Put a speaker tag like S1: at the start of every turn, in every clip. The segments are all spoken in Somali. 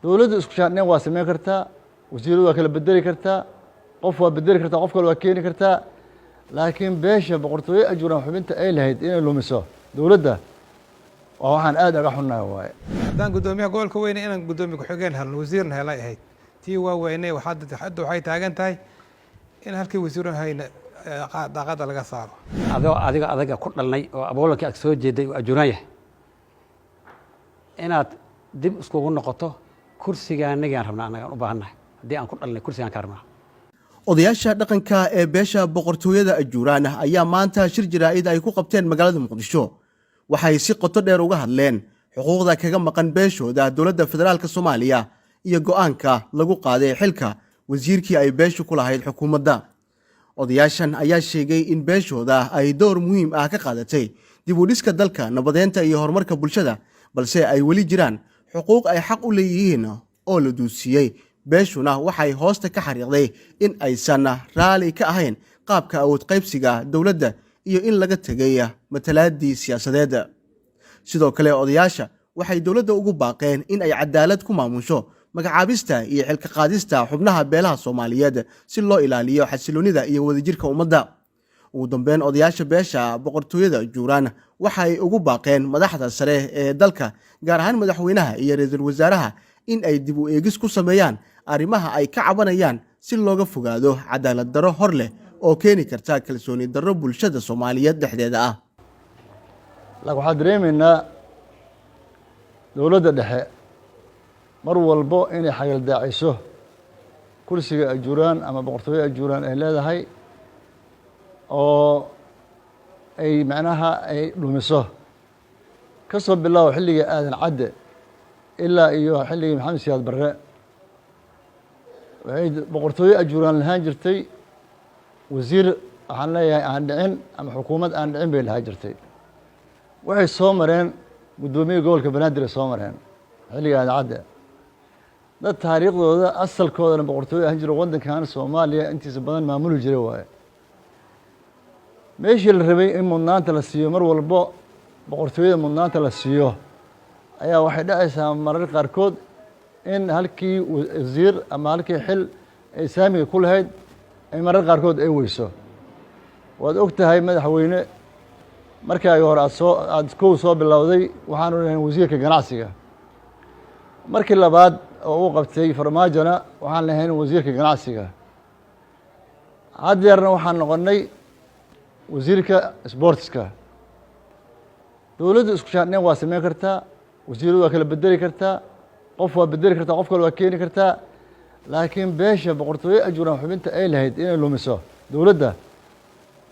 S1: دولة إسكشان واسمين كرتا وزير وكل بدري كرتا قف بدري كرتا قف كل وكيل كرتا لكن بيش بقرطوي أجورهم حبنت أي لهيد إن لومسو دولة ده وحن آدم رحنا هواي
S2: دان قدومي أقول كوين إن قدومي كحجين هالوزير هلاي هاي تي ويني وحد حد وحي تاجن تاي إن هالكي وزير هاي داقات لقى صار
S3: adiga ku dhalnay oo aboolka ag soo jeeday oo ajuunaya inaad dib iskugu noqoto kursiga anagaan rabnaa anagaan u baahanahay hadii aan ku dhalnay kursigan ka rabnaa
S4: odayaasha dhaqanka ee beesha boqortooyada ajuuraan ayaa maanta shir jiraa'id ay ku qabteen magaalada muqdisho waxay si qoto dheer uga hadleen xuquuqda kaga maqan beeshooda dowladda federaalka Soomaaliya iyo go'aanka lagu qaaday xilka wasiirkii ay beeshu ku lahayd xukuumadda odayaashan ayaa sheegay in beeshooda ay door muhiim ah ka qaadatay dib u dhiska dalka nabadeynta iyo horumarka bulshada balse ay weli jiraan xuquuq ay xaq u leeyihiin oo la duusiyay beeshuna waxay hoosta ka xariiqday in aysan raali ka ahayn qaabka awood qaybsiga dowladda iyo in laga tagay matalaadii siyaasadeed sidoo kale odayaasha waxay dowladda ugu baaqeen in ay cadaalad ku maamusho magacaabista iyo xilka qaadista xubnaha beelaha Soomaaliyeed si loo ilaaliyo xasiloonida iyo wadajirka ummadda ugu dambeyn odayaasha beesha boqortooyada ajuuraan waxay ugu baaqeen madaxda sare ee dalka gaar ahaan madaxweynaha iyo ra'iisul wasaaraha in ay dib u eegis ku sameeyaan arrimaha ay ka cabanayaan si looga fogaado cadaalad darro hor leh oo keeni karta kalsooni darro bulshada Soomaaliyeed dhexdeeda ah
S1: waxaan dareemaynaa dowladda dhexe mar walbo inay xagal daaciso kursiga ajuuraan ama boqortooyada ajuuraan ay leedahay oo ay macnaha ay dhumiso ka soo bilaabo xilliga aadan cadde ilaa iyo xilligii maxamed siyaad barre waxay boqortooyo ajuuraan lahaan jirtay wasiir waxaan leeyahay aan dhicin ama xukuumad aan dhicin bay lahaan jirtay waxay soo mareen guddoomiye gobolka banaadir ay soo mareen xilliga aadan cadde dad taariikhdooda asalkoodana boqortooyo ahaan jira waddankan Soomaaliya intiisa badan maamuli jiray waaye meeshii la rabay in mudnaanta la siiyo mar walbo boqortooyada mudnaanta la siiyo ayaa waxay dhacaysaa marar qaarkood in halkii wasiir ama halkii xil ay saamiga ku lahayd ay marar qaarkood ay weyso waad og tahay madaxweyne markii hore aad kow soo bilowday waxaanu leeyahay wasiirka ganacsiga markii labaad oo uu qabtay farmaajona waxaan leeyahay wasiirka ganacsiga haddeerna waxaan noqonnay wasiirka sportska dowladda iskushaan waa sameyn kartaa wasiiradu waa kala bedeli kartaa qof waa bedeli kartaa qof kale waa keeni kartaa laakiin beesha boqortooyo ajuuraan xubinta ay lahayd inay lumiso dowladda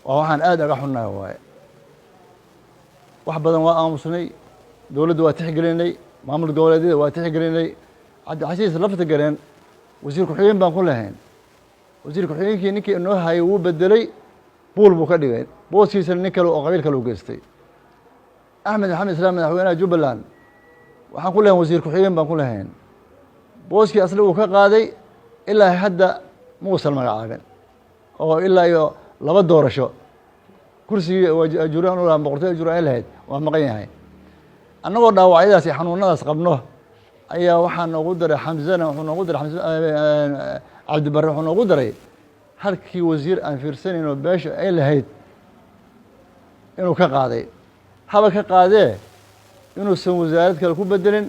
S1: waa waxaan aad uga xunnahay waaye wax badan waa aamusnay dowladda waa tixgelinay maamul goboleedyada waa tixgelinay cabdixasiis lafta gareen wasiir ku-xigeen baan ku lahayn wasiir ku-xigeenkii ninkii inoo hayay wuu bedelay buul buu ka dhigay booskiisana nin kale oo qabiil kale u geystay axmed maxamed islaam madaxweynaha jubbaland waxaan ku lahayn wasiir ku-xigeen baan ku lahayn booskii asla uu ka qaaday ilaa hadda muusan magacaabin oo ilaa iyo 2 doorasho kursigii ajuuraan u lahaa boqortooyada ajuuraan ay lahayd waa maqan yahay annagoo dhaawacyadaas iyo xanuunadaas qabno ayaa waxaa noogu daray xamsana wuxuu noogu daray cabdibarre wuxuu noogu daray halkii wasiir aan fiirsanayno beesha ay lahayd inuu ka qaaday haba ka qaadee inuusan wasaarad kale ku bedelin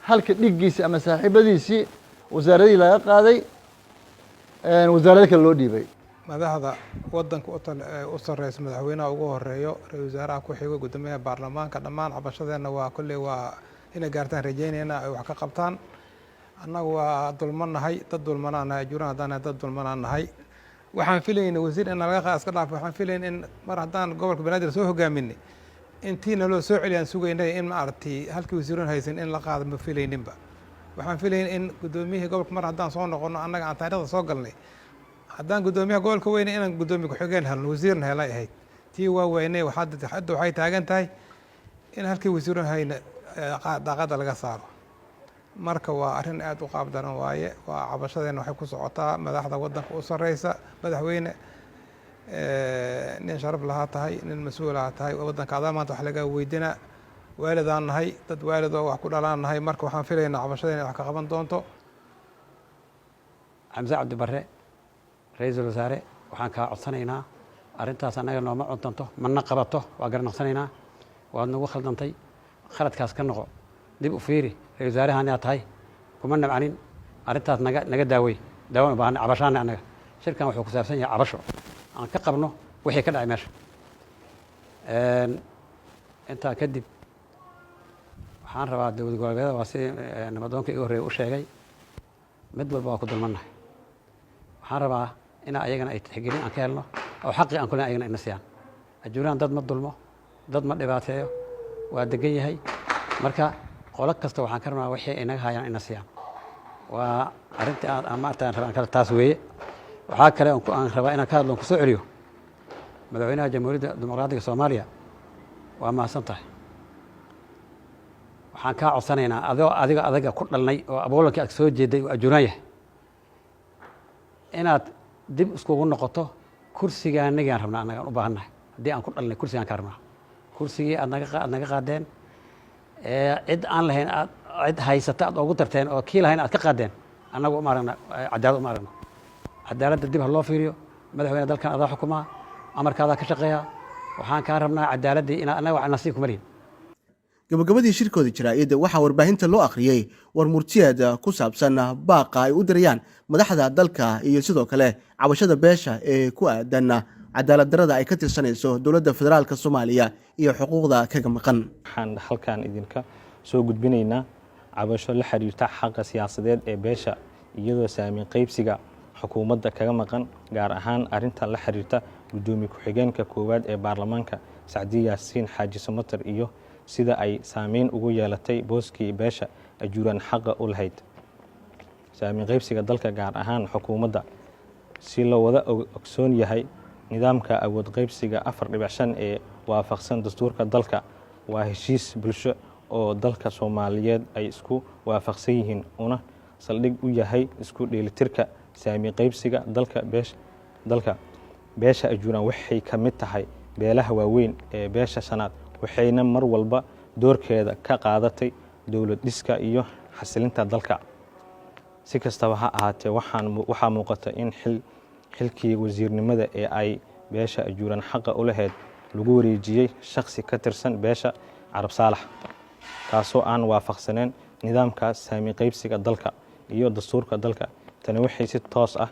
S1: halka dhiggiisa ama saaxiibadiisii wasaaradii laga qaaday wasaarad kale loo dhiibay
S2: madaxda waddanka u sarreysa madaxweynaha ugu horeeyo ra'iisul wasaaraha ku xigo guddoomiyaha baarlamaanka dhammaan cabashadeena waa kulli waa inay gaartaan rajaynayna ay wax ka qabtaan annagu waa dulmanahay dad dulmanaanahay ajuuraan haddaan dad dulmanaanahay waxaan filaynay wasiir in laga qaas ka dhaafo waxaan filayn in mar haddaan gobolka banaadir soo hogaaminay intiina loo soo celiyaan sugaynay in ma aragtay halkii wasiiroon haysan in la qaado ma filayninba waxaan filayn in guddoomiyihii gobolka mar haddaan soo noqono annaga aan taariikhda soo galnay haddaan guddoomiyaha gobolka weyne inaan guddoomiye ku-xigeen helno wasiirna helay ahayd tii waa weynay hadda waxay taagan tahay in halkii wasiiroon hayna daaqada laga saaro marka waa arrin aad u qaab daran waaye waa cabashadeena waxay ku socotaa madaxda waddanka u sarreysa madaxweyne nin sharaf lahaa tahay nin mas-uul lahaa tahay waddanka adaa maanta wax laga weydiinaa waalidaan nahay dad waalid oo wax ku dhalaan nahay marka waxaan filaynaa cabashada inay wax ka qaban doonto.
S3: xamse cabdi barre ra-iisul wasaare waxaan kaa codsanaynaa arrintaas annaga nooma cuntanto mana qabato waa garanaqsanaynaa waad nagu khaldantay khaladkaas ka noqo dib u fiiri ra-isul wasaarahan aad tahay kuma nabcanin arrintaas naga daawey daawan u baahan cabashaana annaga shirkan wuxuu ku saabsan yahay cabasho aan ka qabno wixii ka dhacay meesha intaa kadib waxaan rabaa dowlad goboleedyada waa si nabadoonka iga horreeya u sheegay mid walba waa ku dulmannahay waxaan rabaa in ayagana ay tixgelin aan ka helno oo xaqii aan kulen ayagana ina siiyaan ajuuraan dad ma dulmo dad ma dhibaateeyo waa degan yahay marka qolo kasta waxaan ka rabnaa wixii inaga hayaan ina siiyaan waa arrintii aan maartaan rabaan kale taas weeye waxaa kale aan rabaa inaan ka hadlo ku soo celiyo madaxweynaha jamhuuriyadda dimuqraadiga Soomaaliya waa mahadsan tahay waxaan kaa codsanaynaa adiga ku dhalnay oo aboolanka aad soo jeeday oo ajuuraan yahay inaad dib iskugu noqoto kursiga anagaan rabnaa annagaan u baahannahay haddii aan ku dhalnay kursigaan ka rabnaa kursigii aad naga qaadeen cid aan lahayn cid haysata aad ugu darteen oo kii lahayn aad ka qaadeen annagu uma aragna cadaalad uma aragno cadaaladda dib ha loo fiiriyo madaxweyne dalkan adaa xukumaa amarkaadaa ka shaqeeya waxaan kaa rabnaa cadaaladdii inaad annaga nasiib kuma lihin
S4: gabagabadii shirkooda jaraa'idda waxaa warbaahinta loo akhriyey war murtiyeed ku saabsan baaqa ay u dirayaan madaxda dalka iyo sidoo kale cabashada beesha ee ku aadan cadaalad darrada ay ka tirsanayso dowladda federaalka Soomaaliya iyo xuquuqda kaga maqan.
S5: waxaan halkan idinka soo gudbinaynaa cabasho la xiriirta xaqa siyaasadeed ee beesha iyadoo saameyn qaybsiga xukuumadda kaga maqan gaar ahaan arrinta la xiriirta gudoomiye ku-xigeenka koowaad ee baarlamaanka Sacdiya Yaasiin Xaaji Samatar iyo sida ay saameyn ugu yeelatay booskii beesha ajuuraan xaqa u lahayd saameyn qaybsiga dalka gaar ahaan xukuumadda si loo wada ogsoon yahay nidaamka awood qaybsiga 4.5 ee waafaqsan dastuurka dalka waa heshiis bulsho oo dalka Soomaaliyeed ay isku waafaqsan yihiin una saldhig u yahay isku dheelitirka saameyn qaybsiga dalka beesha ajuuraan waxay ka mid tahay beelaha waaweyn ee beesha shanaad waxayna mar walba doorkeeda ka qaadatay dowlad dhiska iyo xasilinta dalka si kastaba ha ahaatee waxaa muuqata in xilkii wasiirnimada ee ay beesha ajuuraan xaqa u lahayd lagu wareejiyey shakhsi ka tirsan beesha Carab Saalax kaasoo aan waafaqsaneyn nidaamka saameyn qaybsiga dalka iyo dastuurka dalka tani waxay si toos ah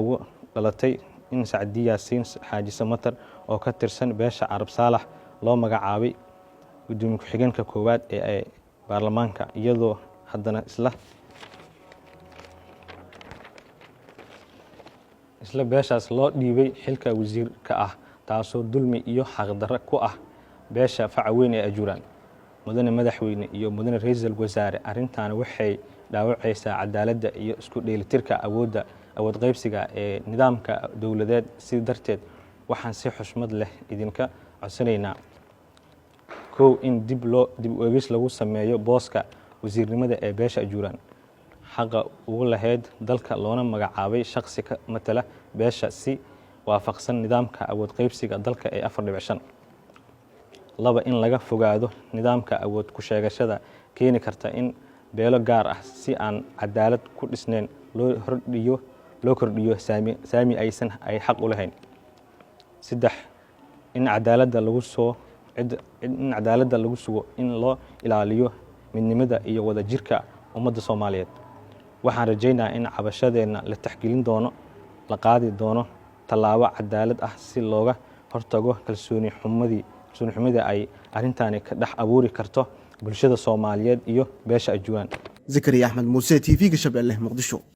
S5: ugu dhalatay in Sacdiya Yaasiin Xaaji Samatar oo ka tirsan beesha Carab Saalax loo magacaabay gudoomiye ku-xigeenka koowaad ee baarlamaanka iyadoo haddana isla beeshaas loo dhiibay xilka wasiirka ah taasoo dulmi iyo xaqdarro ku ah beesha facaweyn ee ajuuraan mudane madaxweyne iyo mudane ra'iisul wasaare arrintaana waxay dhaawacaysaa cadaaladda iyo isku dheelitirka awood qaybsiga ee nidaamka dowladeed si darteed waxaan si xushmad leh idinka codsanaynaa kow in dib u eegis lagu sameeyo booska wasiirnimada ee beesha ajuuraan xaqa ugu lahayd dalka loona magacaabay shakhsi ka matala beesha si waafaqsan nidaamka awood qaybsiga dalka ee 4.5 laba in laga fogaado nidaamka awood ku sheegashada keeni karta in beelo gaar ah si aan cadaalad ku dhisnayn loo kordhiyo saami aysan ay xaq u lahayn saddex in cadaaladda lagu sugo in loo ilaaliyo midnimada iyo wada jirka ummadda Soomaaliyeed waxaan rajaynayaa in cabashadeena la taxgelin doono la qaadi doono tallaabo cadaalad ah si looga hortago kalsooni xumida ay arrintaani ka dhex abuuri karto bulshada Soomaaliyeed iyo beesha ajuuraan.
S4: Zakariya Axmed Muuse TV-ga Shabeelle Muqdisho.